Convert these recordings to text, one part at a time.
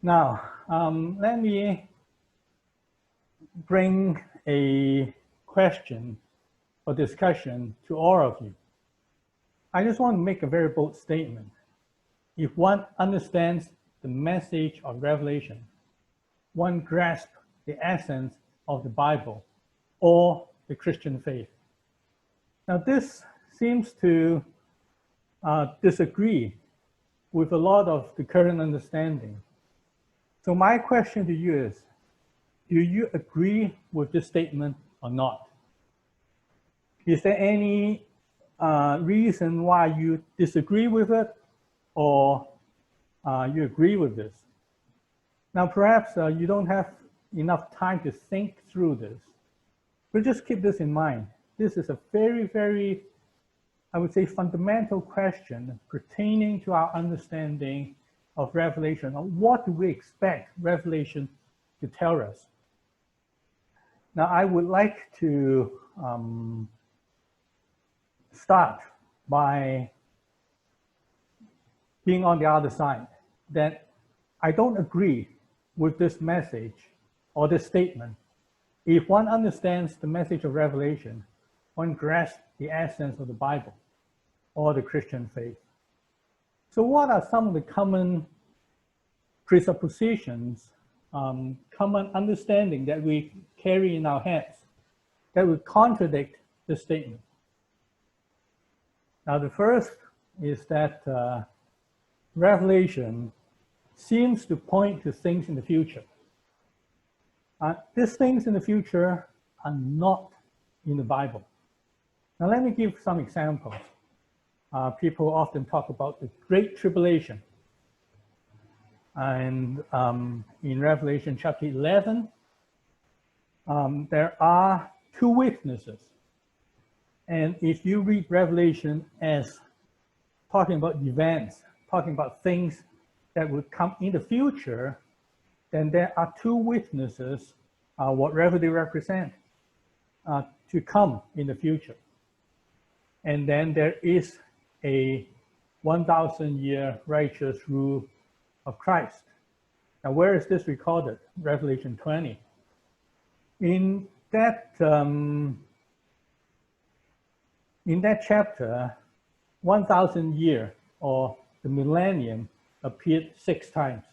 Now, let me bring a question or discussion to all of you. I just want to make a very bold statement. If one understands the message of Revelation, one grasps the essence of the Bible or the Christian faith. Now, this seems to disagree with a lot of the current understanding. So my question to you is, do you agree with this statement or not? Is there any reason why you disagree with it or you agree with this? Now, perhaps you don't have enough time to think through this, but just keep this in mind. This is a very, very, I would say, fundamental question pertaining to our understanding of Revelation. What do we expect Revelation to tell us? Now, I would like to start by being on the other side, that I don't agree with this message or this statement. If one understands the message of Revelation, one grasps the essence of the Bible or the Christian faith. So what are some of the common presuppositions, common understanding that we carry in our heads that would contradict this statement? Now, the first is that Revelation seems to point to things in the future. These things in the future are not in the Bible. Now, let me give some examples. People often talk about the Great Tribulation. And in Revelation chapter 11, there are two witnesses. And if you read Revelation as talking about events, talking about things that would come in the future, then there are two witnesses, whatever they represent, to come in the future. And then there is a 1,000-year righteous rule of Christ. Now, where is this recorded? Revelation 20. In that chapter, 1,000 year or the millennium appeared 6 times.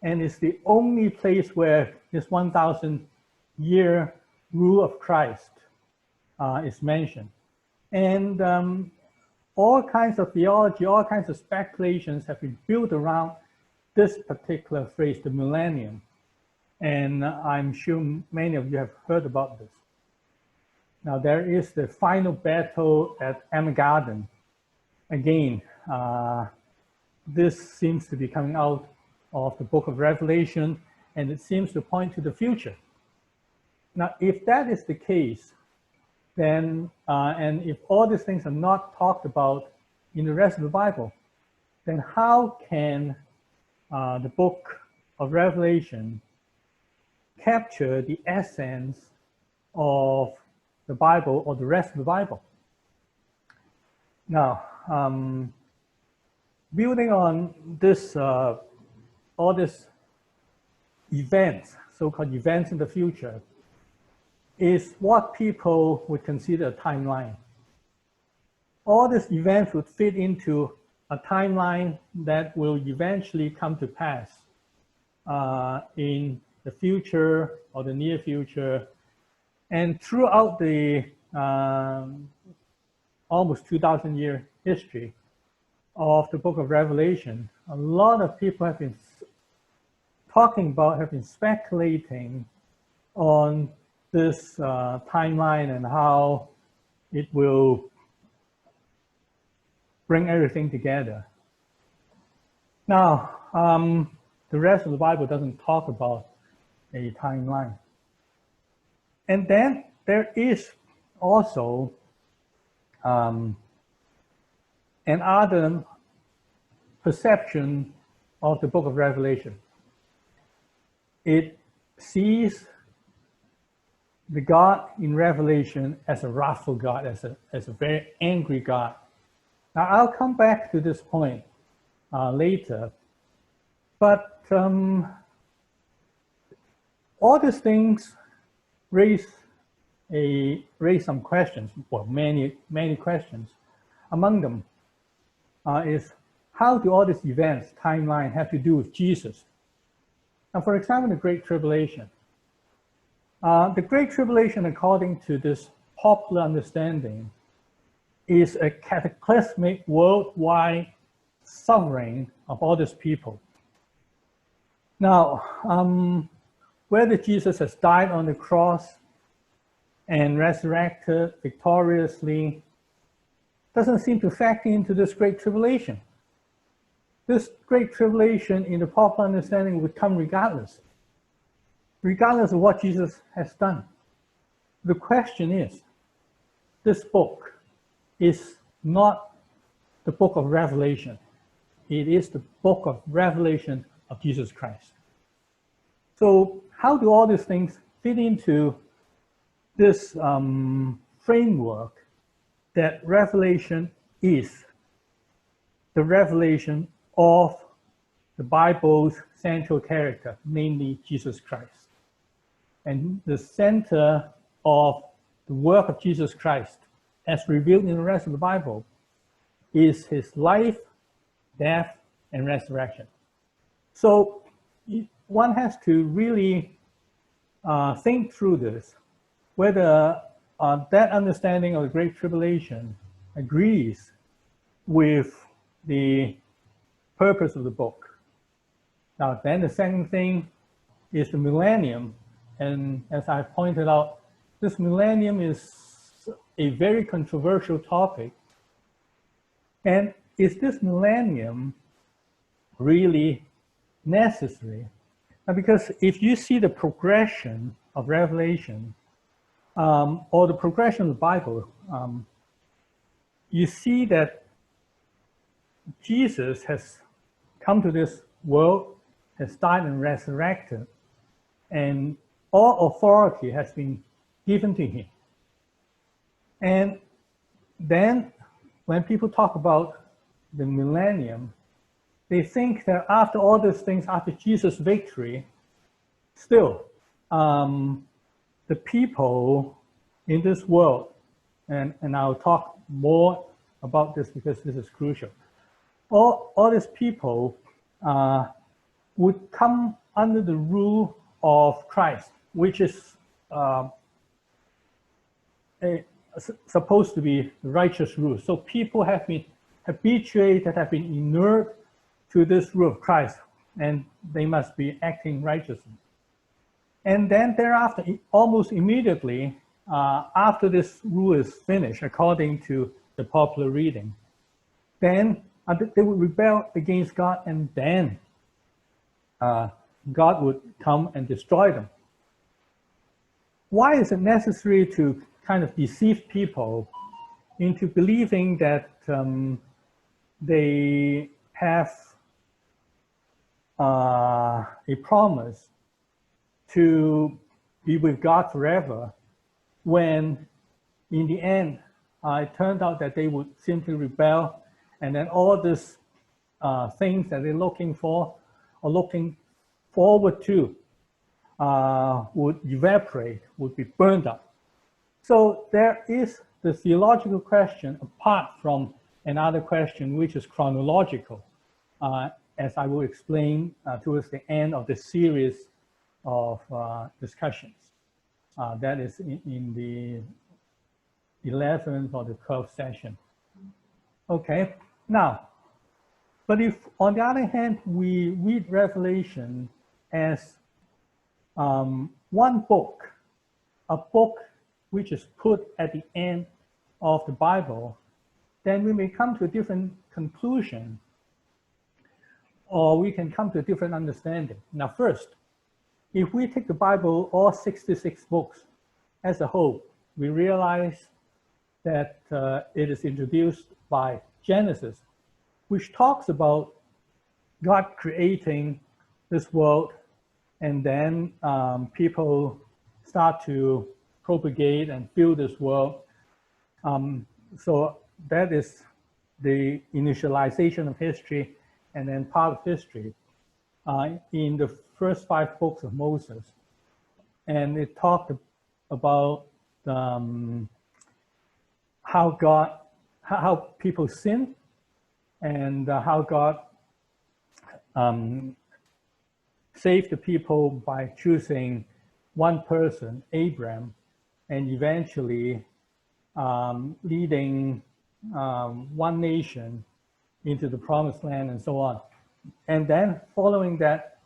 And it's the only place where this 1,000-year rule of Christ is mentioned. And all kinds of theology, all kinds of speculations have been built around this particular phrase, the millennium. And I'm sure many of you have heard about this. Now, there is the final battle at Armageddon. Again, this seems to be coming out of the book of Revelation, and it seems to point to the future. Now, if that is the case, then, and if all these things are not talked about in the rest of the Bible, then how can the book of Revelation capture the essence of the Bible or the rest of the Bible? Now, building on this, all these events, so-called events in the future, is what people would consider a timeline. All these events would fit into a timeline that will eventually come to pass in the future or the near future. And throughout the almost 2,000-year history of the book of Revelation, a lot of people have been talking about, have been speculating on this timeline and how it will bring everything together. Now, the rest of the Bible doesn't talk about a timeline. And then there is also another perception of the book of Revelation. It sees the God in Revelation as a wrathful God, as a very angry God. Now, I'll come back to this point later, But all these things raise some questions, well, many questions. Among them is, how do all these events, timeline, have to do with Jesus? Now, for example, the Great Tribulation. The Great Tribulation, according to this popular understanding, is a cataclysmic worldwide suffering of all these people. Now, whether Jesus has died on the cross and resurrected victoriously doesn't seem to factor into this Great Tribulation. This Great Tribulation, in the popular understanding, would come regardless of what Jesus has done. The question is, this book is not the book of Revelation. It is the book of revelation of Jesus Christ. So how do all these things fit into this framework that Revelation is the revelation of the Bible's central character, namely Jesus Christ? And the center of the work of Jesus Christ, as revealed in the rest of the Bible, is his life, death, and resurrection. So one has to really think through this, whether that understanding of the Great Tribulation agrees with the purpose of the book. Now, then the second thing is the millennium. And as I pointed out, this millennium is a very controversial topic. And is this millennium really necessary? Now, because if you see the progression of Revelation, or the progression of the Bible, you see that Jesus has come to this world, has died and resurrected, and all authority has been given to him. And then when people talk about the millennium, they think that after all these things, after Jesus' victory, still the people in this world, and I'll talk more about this because this is crucial, all these people would come under the rule of Christ, which is supposed to be righteous rule. So people have been habituated, have been inured to this rule of Christ, and they must be acting righteously. And then thereafter, almost immediately, after this rule is finished, according to the popular reading, then they would rebel against God, and then God would come and destroy them. Why is it necessary to kind of deceive people into believing that they have a promise to be with God forever, when in the end it turned out that they would simply rebel, and then all these things that they're looking for or looking forward to would evaporate, would be burned up. So there is the theological question apart from another question, which is chronological, as I will explain towards the end of the series of discussions. That is in the 11th or the 12th session. Okay, now, but if on the other hand, we read Revelation as one book, a book which is put at the end of the Bible, then we may come to a different conclusion, or we can come to a different understanding. Now, first, if we take the Bible, all 66 books as a whole, we realize that it is introduced by Genesis, which talks about God creating this world, and then people start to propagate and fill this world. So that is the initialization of history, and then part of history. in the first 5 books of Moses. And it talked about how people sin, and how God saved the people by choosing one person, Abram, and eventually leading one nation into the promised land and so on. And then following that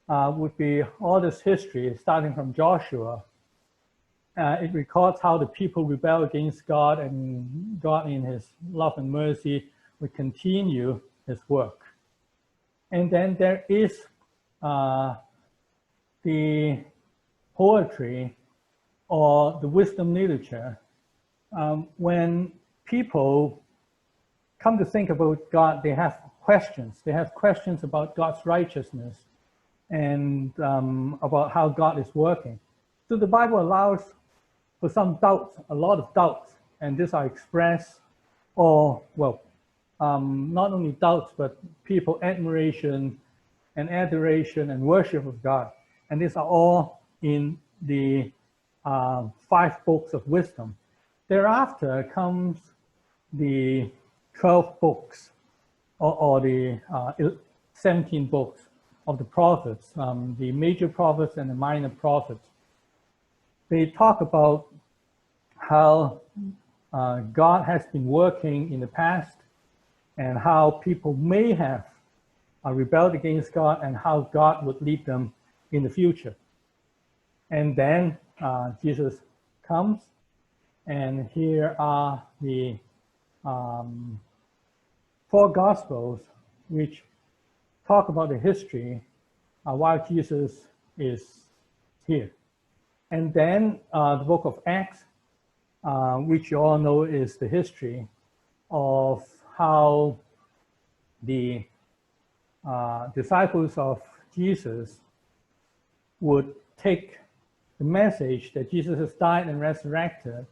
would be all this history, starting from Joshua. It records how the people rebel against God, and God in his love and mercy would continue his work. And then there is the poetry or the wisdom literature. When people come to think about God, they have questions. They have questions about God's righteousness and about how God is working. So the Bible allows for some doubts, a lot of doubts, and these are expressed, or, well, not only doubts, but people admiration and adoration and worship of God. And these are all in the 5 books of wisdom. Thereafter comes the 12 books, or the 17 books of the prophets, the major prophets and the minor prophets. They talk about how God has been working in the past, and how people may have rebelled against God, and how God would lead them in the future. And then Jesus comes, and here are the 4 Gospels, which talk about the history while Jesus is here. And then the book of Acts, which you all know is the history of how the disciples of Jesus would take the message that Jesus has died and resurrected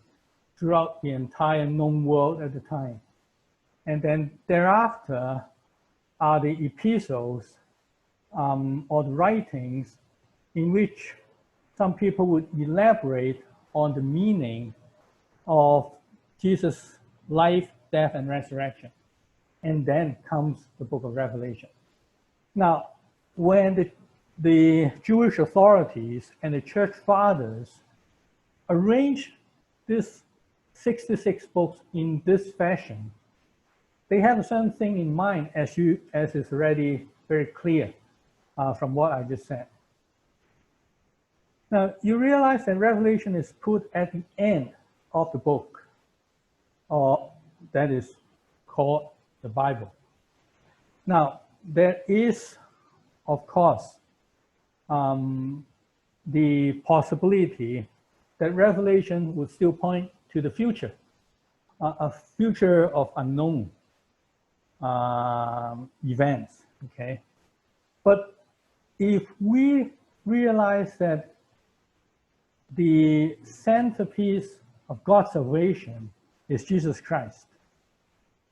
throughout the entire known world at the time. And then thereafter are the epistles or the writings in which some people would elaborate on the meaning of Jesus' life, death, and resurrection. And then comes the book of Revelation. Now, when the Jewish authorities and the church fathers arranged these 66 books in this fashion, they have a certain thing in mind, as is already very clear from what I just said. Now, you realize that Revelation is put at the end of the book, or that is called the Bible. Now, there is, of course, the possibility that Revelation would still point to the future, a future of unknown events, okay? But if we realize that the centerpiece of God's salvation is Jesus Christ,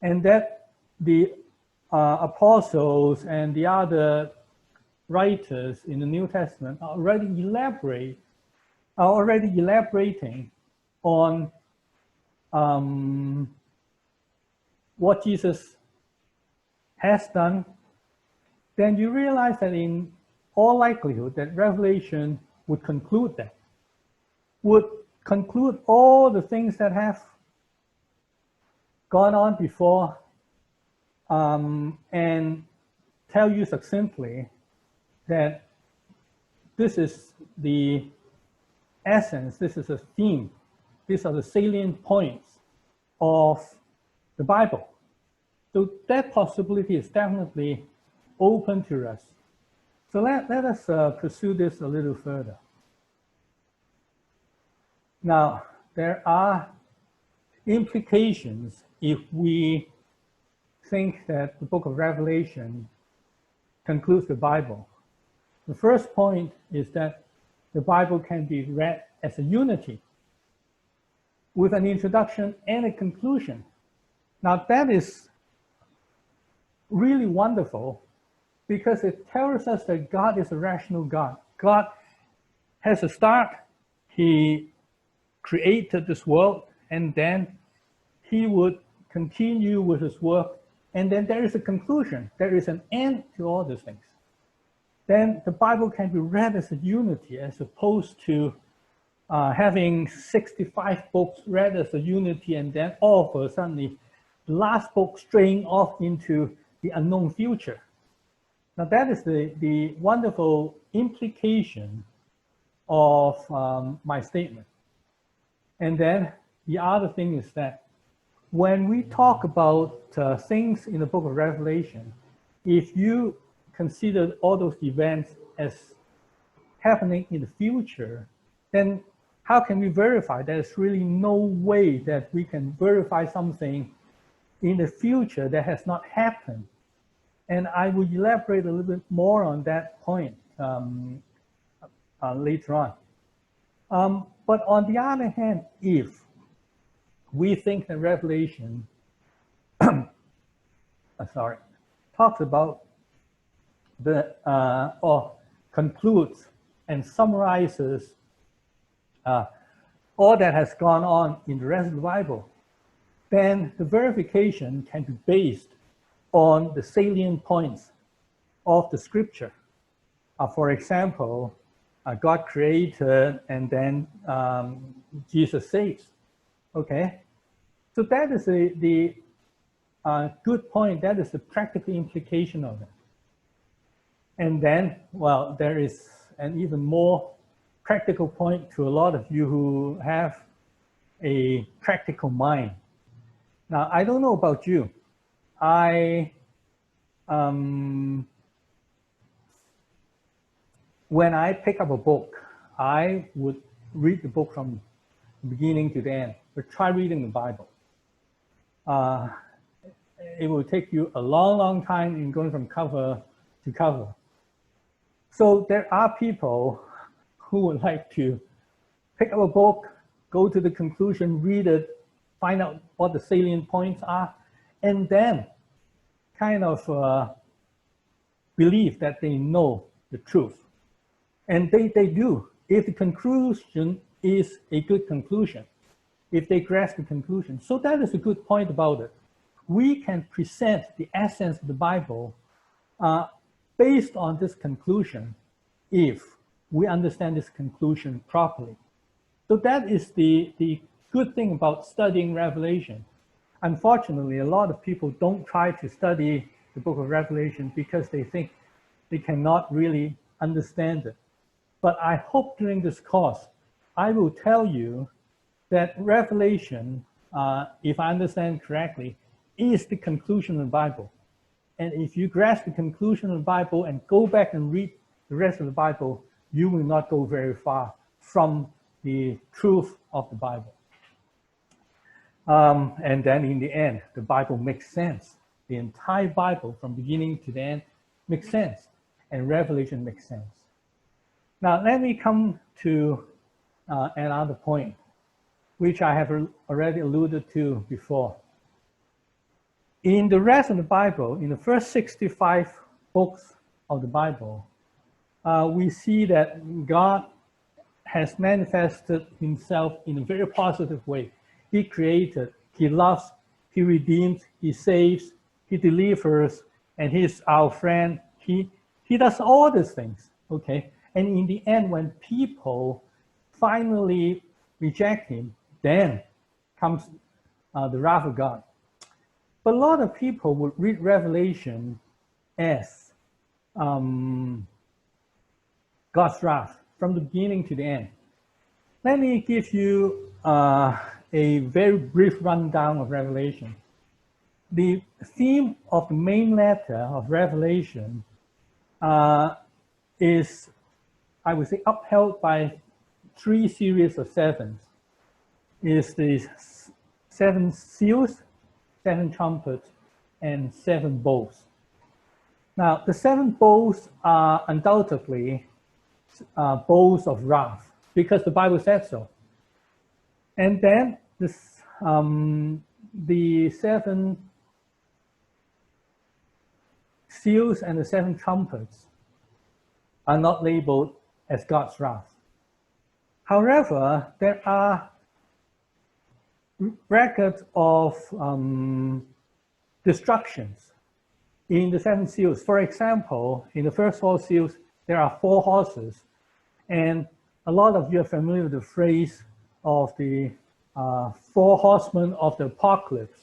and that the apostles and the other writers in the New Testament are already elaborating on what Jesus has done, then you realize that in all likelihood that Revelation would conclude that, would conclude all the things that have gone on before, and tell you succinctly that this is the essence, this is a theme, these are the salient points of the Bible. So that possibility is definitely open to us. So let us pursue this a little further. Now, there are implications if we think that the book of Revelation concludes the Bible. The first point is that the Bible can be read as a unity with an introduction and a conclusion. Now, that is really wonderful because it tells us that God is a rational God. God has a start. He created this world, and then he would continue with his work, and then there is a conclusion. There is an end to all these things. Then the Bible can be read as a unity, as opposed to having 65 books read as a unity, and then all of a sudden the last book straying off into the unknown future. Now that is the wonderful implication of my statement. And then the other thing is that when we talk about things in the book of Revelation, if you consider all those events as happening in the future, then how can we verify? There's really no way that we can verify something in the future that has not happened. And I will elaborate a little bit more on that point later on. But on the other hand, if we think that Revelation talks about or concludes and summarizes all that has gone on in the rest of the Bible, then the verification can be based on the salient points of the scripture. For example, God created, and then Jesus saves. Okay, so that is the good point. That is the practical implication of it. And then, well, there is an even more practical point to a lot of you who have a practical mind. Now, I don't know about you. When I pick up a book, I would read the book from the beginning to the end, but try reading the Bible. It will take you a long, long time in going from cover to cover. So there are people who would like to pick up a book, go to the conclusion, read it, find out what the salient points are, and then kind of believe that they know the truth. And they do. If the conclusion is a good conclusion, if they grasp the conclusion. So that is a good point about it. We can present the essence of the Bible based on this conclusion if we understand this conclusion properly. So that is the good thing about studying Revelation. Unfortunately, a lot of people don't try to study the book of Revelation because they think they cannot really understand it. But I hope during this course, I will tell you that Revelation, if I understand correctly, is the conclusion of the Bible. And if you grasp the conclusion of the Bible and go back and read the rest of the Bible, you will not go very far from the truth of the Bible. And then in the end, the Bible makes sense. The entire Bible from beginning to the end makes sense, and Revelation makes sense. Now, let me come to another point, which I have already alluded to before. In the rest of the Bible, in the first 65 books of the Bible, we see that God has manifested himself in a very positive way. He created, he loves, he redeems, he saves, he delivers, and he's our friend. He does all these things, okay? And in the end, when people finally reject him, then comes the wrath of God. But a lot of people would read Revelation as God's wrath from the beginning to the end. Let me give you a very brief rundown of Revelation. The theme of the main letter of Revelation is, I would say, upheld by 3 series of sevens. Is the 7 seals, 7 trumpets, and 7 bowls. Now, the 7 bowls are undoubtedly bowls of wrath, because the Bible said so. And then this, the 7 seals and the 7 trumpets are not labeled as God's wrath. However, there are records of destructions in the 7 seals. For example, in the first 4 seals, there are 4 horses. And a lot of you are familiar with the phrase of the 4 horsemen of the apocalypse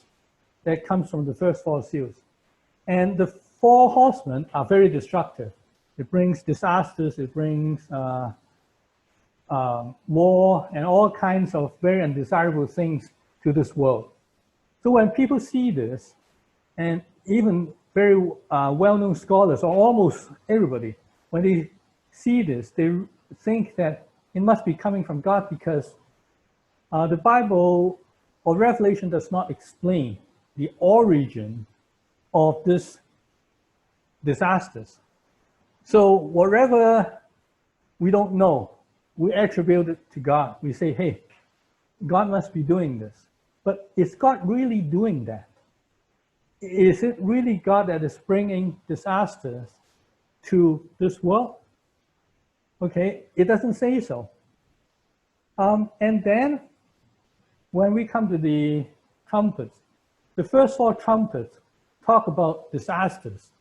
that comes from the first 4 seals. And the 4 horsemen are very destructive. It brings disasters, it brings war and all kinds of very undesirable things to this world. So when people see this, and even very well-known scholars, or almost everybody, when they see this, they think that it must be coming from God, because the Bible or Revelation does not explain the origin of these disasters. So whatever we don't know, we attribute it to God. We say, hey, God must be doing this. But is God really doing that? Is it really God that is bringing disasters to this world? Okay, it doesn't say so. And then when we come to the trumpets, the first 4 trumpets talk about disasters,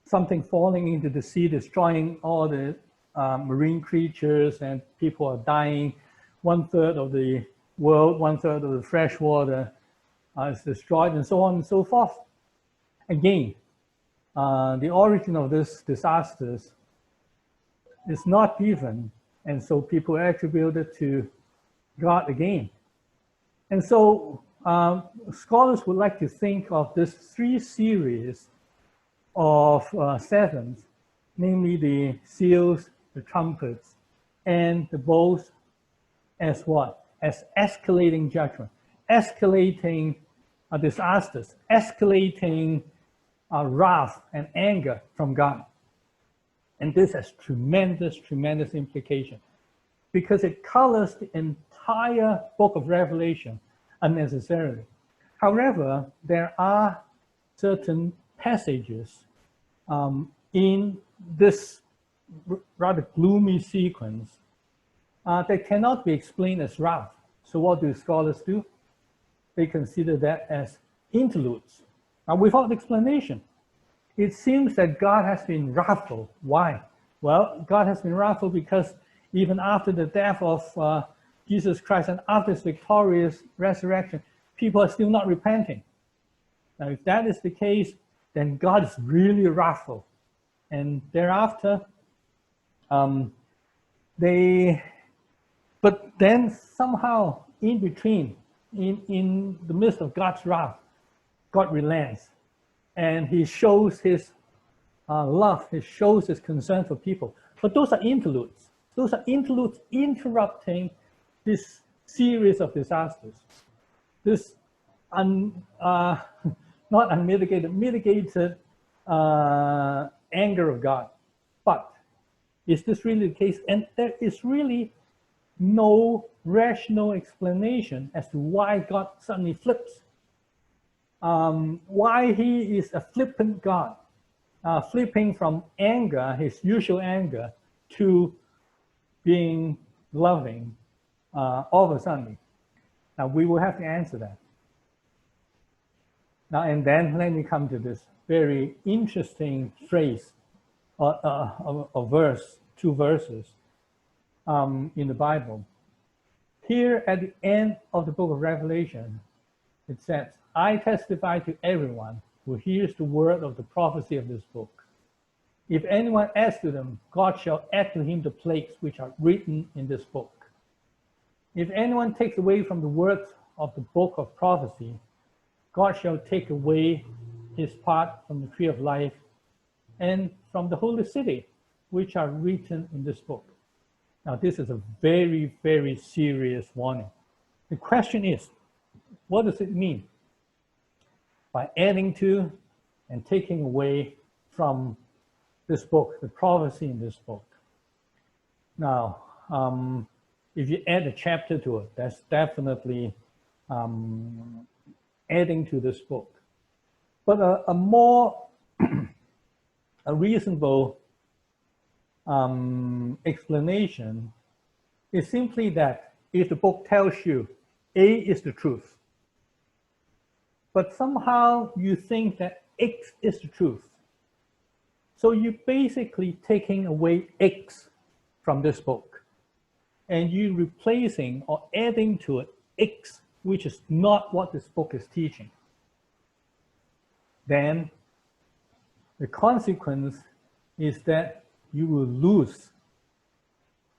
something falling into the sea, destroying all the marine creatures, and people are dying. 1/3 of the world, 1/3 of the fresh water is destroyed, and so on and so forth. Again, the origin of these disasters is not given, and so people attribute it to God again. And so scholars would like to think of this 3 series of 7s, namely the seals, the trumpets, and the bowls, as what? As escalating judgment, escalating disasters, escalating wrath and anger from God. And this has tremendous, tremendous implication, because it colors the entire book of Revelation unnecessarily. However, there are certain passages in this rather gloomy sequence that cannot be explained as wrath. So what do scholars do? They consider that as interludes. Now, without explanation, it seems that God has been wrathful. Why? Well, God has been wrathful because even after the death of Jesus Christ and after his victorious resurrection, people are still not repenting. Now, if that is the case, then God is really wrathful. And thereafter, but then somehow in between, in the midst of God's wrath, God relents, and he shows his love, he shows his concern for people. But those are interludes. Those are interludes interrupting this series of disasters. This not unmitigated, mitigated anger of God. But is this really the case? And there is really no rational explanation as to why God suddenly flips. Why he is a flippant God, flipping from anger, his usual anger, to being loving all of a sudden. Now, we will have to answer that. Now, and then let me come to this very interesting phrase, a verse, 2 verses in the Bible. Here at the end of the book of Revelation, it says, I testify to everyone who hears the word of the prophecy of this book. If anyone adds to them, God shall add to him the plagues which are written in this book. If anyone takes away from the words of the book of prophecy, God shall take away his part from the tree of life and from the holy city, which are written in this book. Now, this is a very, very serious warning. The question is, what does it mean by adding to and taking away from this book, the prophecy in this book? Now, if you add a chapter to it, that's definitely adding to this book. But a more a reasonable explanation is simply that if the book tells you A is the truth, but somehow you think that X is the truth, so you're basically taking away X from this book, and you're replacing or adding to it X, which is not what this book is teaching. Then the consequence is that you will lose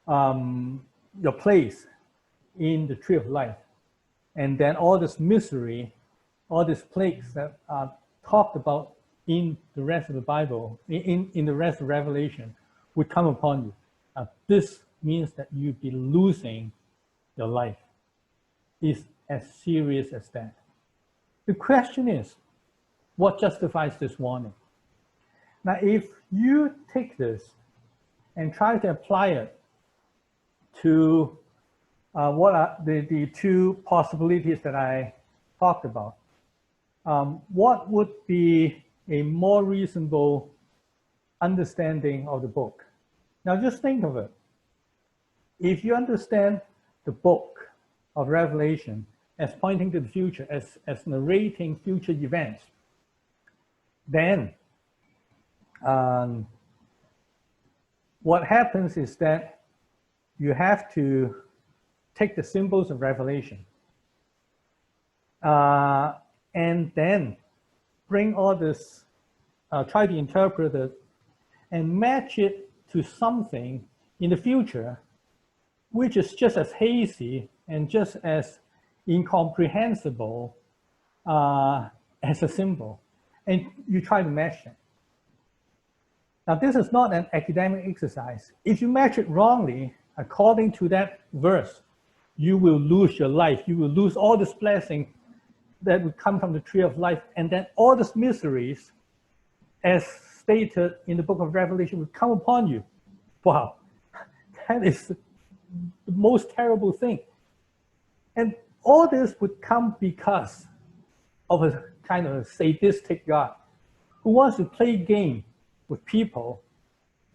your place in the tree of life. And then all this misery, all these plagues that are talked about in the rest of the Bible, in the rest of Revelation, would come upon you. This means that you'd be losing your life. It's as serious as that. The question is, what justifies this warning? Now, if you take this and try to apply it to what are the two possibilities that I talked about, what would be a more reasonable understanding of the book? Now, just think of it. If you understand the book of Revelation as pointing to the future, as narrating future events, then what happens is that you have to take the symbols of Revelation and then bring all this, try to interpret it and match it to something in the future which is just as hazy and just as incomprehensible as a symbol. And you try to match them. Now, this is not an academic exercise. If you match it wrongly, according to that verse, you will lose your life. You will lose all this blessing that would come from the tree of life. And then all these miseries, as stated in the book of Revelation, would come upon you. Wow, that is the most terrible thing. And all this would come because of a kind of a sadistic God who wants to play game with people.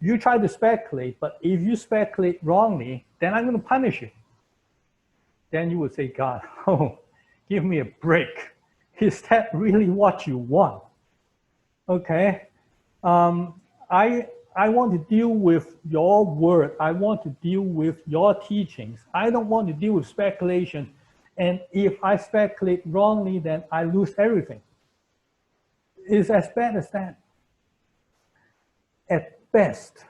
You try to speculate, but if you speculate wrongly, then I'm going to punish you. Then you would say, God, oh, give me a break. Is that really what you want? Okay. I want to deal with your word. I want to deal with your teachings. I don't want to deal with speculation. And if I speculate wrongly, then I lose everything. It's as bad as that. At best,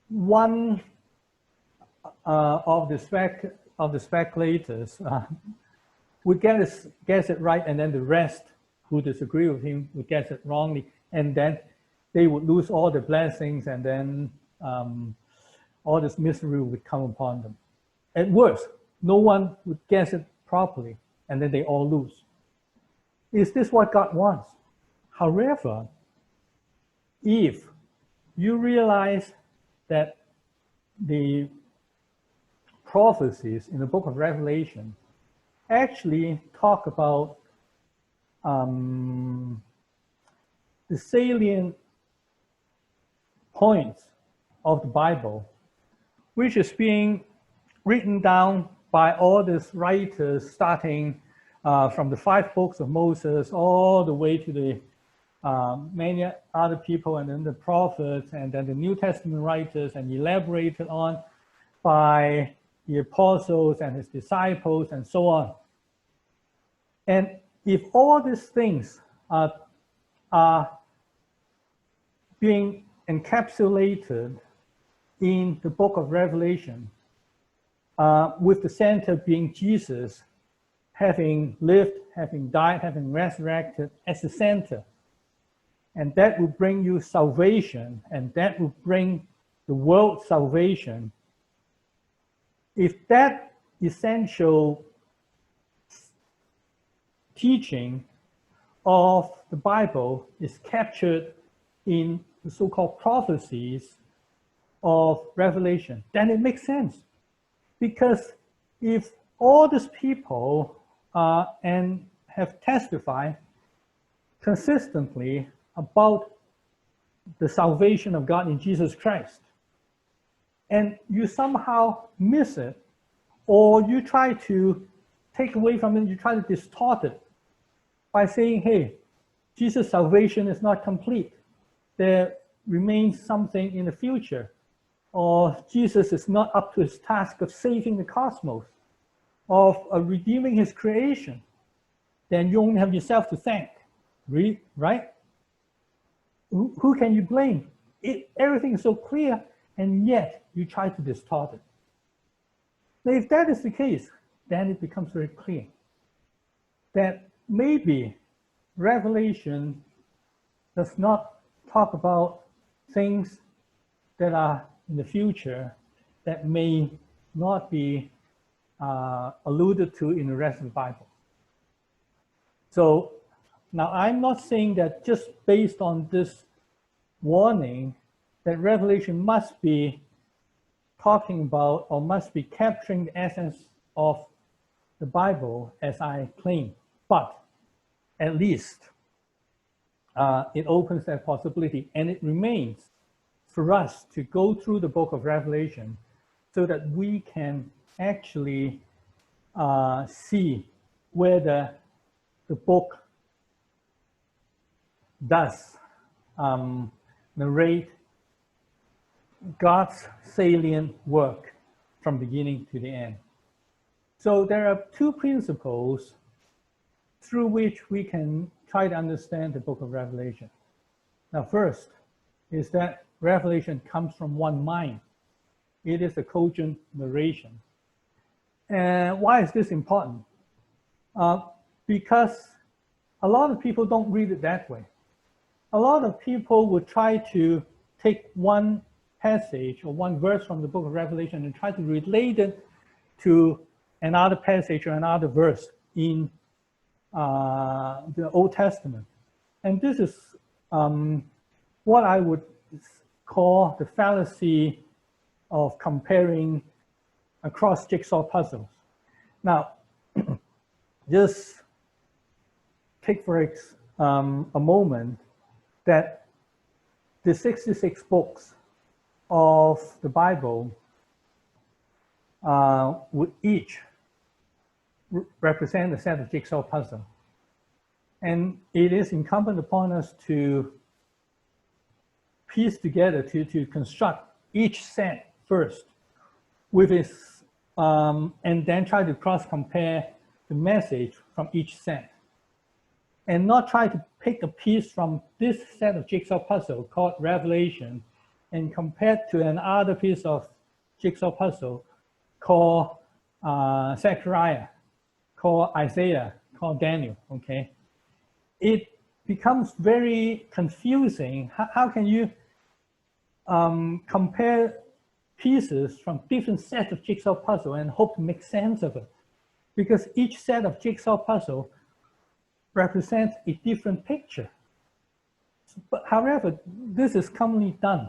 one of the speculators would guess it right, and then the rest who disagree with him would guess it wrongly, and then they would lose all the blessings, and then all this misery would come upon them. At worst, no one would guess it properly, and then they all lose. Is this what God wants? However, if you realize that the prophecies in the book of Revelation actually talk about the salient points of the Bible, which is being written down by all these writers, starting from the 5 books of Moses all the way to the many other people, and then the prophets, and then the New Testament writers, and elaborated on by the apostles and his disciples, and so on. And if all these things are being encapsulated in the book of Revelation, with the center being Jesus, having lived, having died, having resurrected as the center, and that will bring you salvation, and that will bring the world salvation. If that essential teaching of the Bible is captured in the so-called prophecies of Revelation, then it makes sense. Because if all these people and have testified consistently about the salvation of God in Jesus Christ, and you somehow miss it, or you try to take away from it, you try to distort it by saying, hey, Jesus' salvation is not complete. There remains something in the future, or Jesus is not up to his task of saving the cosmos, of redeeming his creation. Then you only have yourself to thank, right? Who can you blame? Everything is so clear, and yet you try to distort it. Now, if that is the case, then it becomes very clear that maybe Revelation does not talk about things that are in the future that may not be alluded to in the rest of the Bible. So now I'm not saying that just based on this warning that Revelation must be talking about or must be capturing the essence of the Bible as I claim, but at least it opens that possibility, and it remains for us to go through the book of Revelation so that we can actually see whether the book does narrate God's salient work from beginning to the end. So there are two principles through which we can try to understand the book of Revelation. Now, first is that Revelation comes from one mind. It is a cogent narration. And why is this important? Because a lot of people don't read it that way. A lot of people would try to take one passage or one verse from the book of Revelation and try to relate it to another passage or another verse in the Old Testament. And this is what I would call the fallacy of comparing across jigsaw puzzles. Now, just take for a moment that the 66 books of the Bible would each represent a set of jigsaw puzzle. And it is incumbent upon us to piece together, to construct each set first with its, and then try to cross-compare the message from each set. And not try to pick a piece from this set of jigsaw puzzle called Revelation and compare to another piece of jigsaw puzzle called Zechariah, called Isaiah, called Daniel, okay? It becomes very confusing. How can you compare pieces from different sets of jigsaw puzzle and hope to make sense of it? Because each set of jigsaw puzzle represents a different picture. But however, this is commonly done,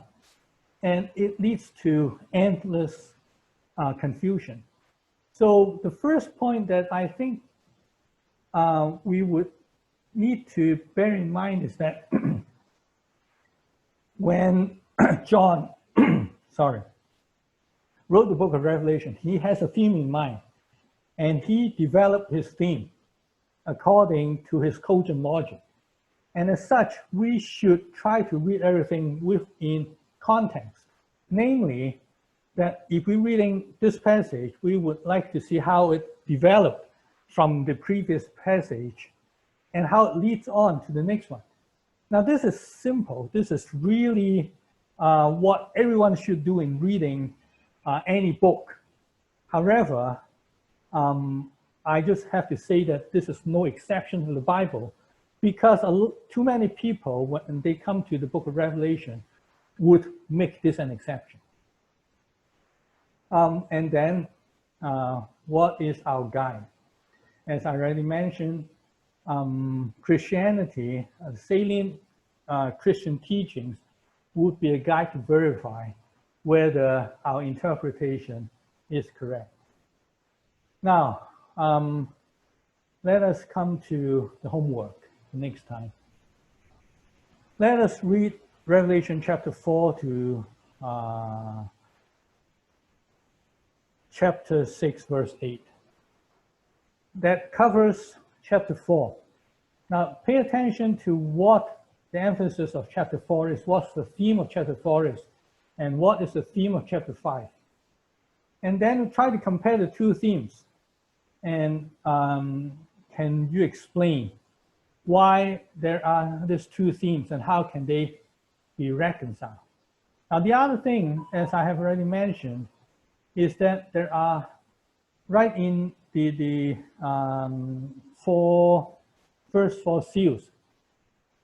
and it leads to endless confusion. So the first point that I think we would need to bear in mind is that when John, wrote the book of Revelation, he has a theme in mind, and he developed his theme according to his cogent logic. And as such, we should try to read everything within context. Namely, that if we're reading this passage, we would like to see how it developed from the previous passage and how it leads on to the next one. Now, this is simple. This is really what everyone should do in reading any book. However, I just have to say that this is no exception to the Bible, because too many people, when they come to the book of Revelation, would make this an exception. And then, what is our guide? As I already mentioned, Christianity, salient Christian teachings would be a guide to verify whether our interpretation is correct. Now, let us come to the homework the next time. Let us read Revelation chapter 4 to chapter 6, verse 8. That covers chapter 4. Now, pay attention to what the emphasis of chapter 4 is, what's the theme of chapter 4 is, and what is the theme of chapter 5. And then try to compare the two themes. And can you explain why there are these two themes and how can they be reconciled? Now, the other thing, as I have already mentioned, is that there are, right in the first four seals,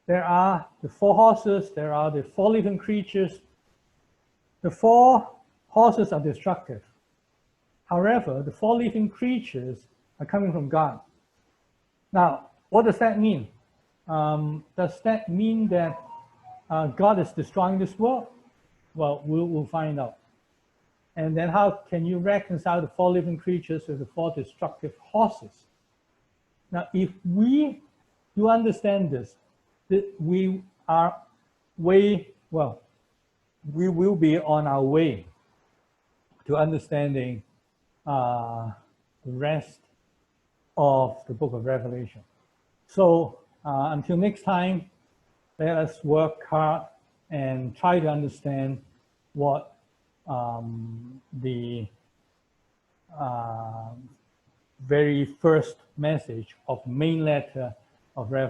there are the 4 horses, there are the 4 living creatures. The 4 horses are destructive. However, the 4 living creatures are coming from God. Now, what does that mean? Does that mean that God is destroying this world? Well, we'll find out. And then how can you reconcile the 4 living creatures with the 4 destructive horses? Now, if we do understand this, we are we will be on our way to understanding the rest of the book of Revelation. So until next time, let us work hard and try to understand what the very first message of the main letter of Revelation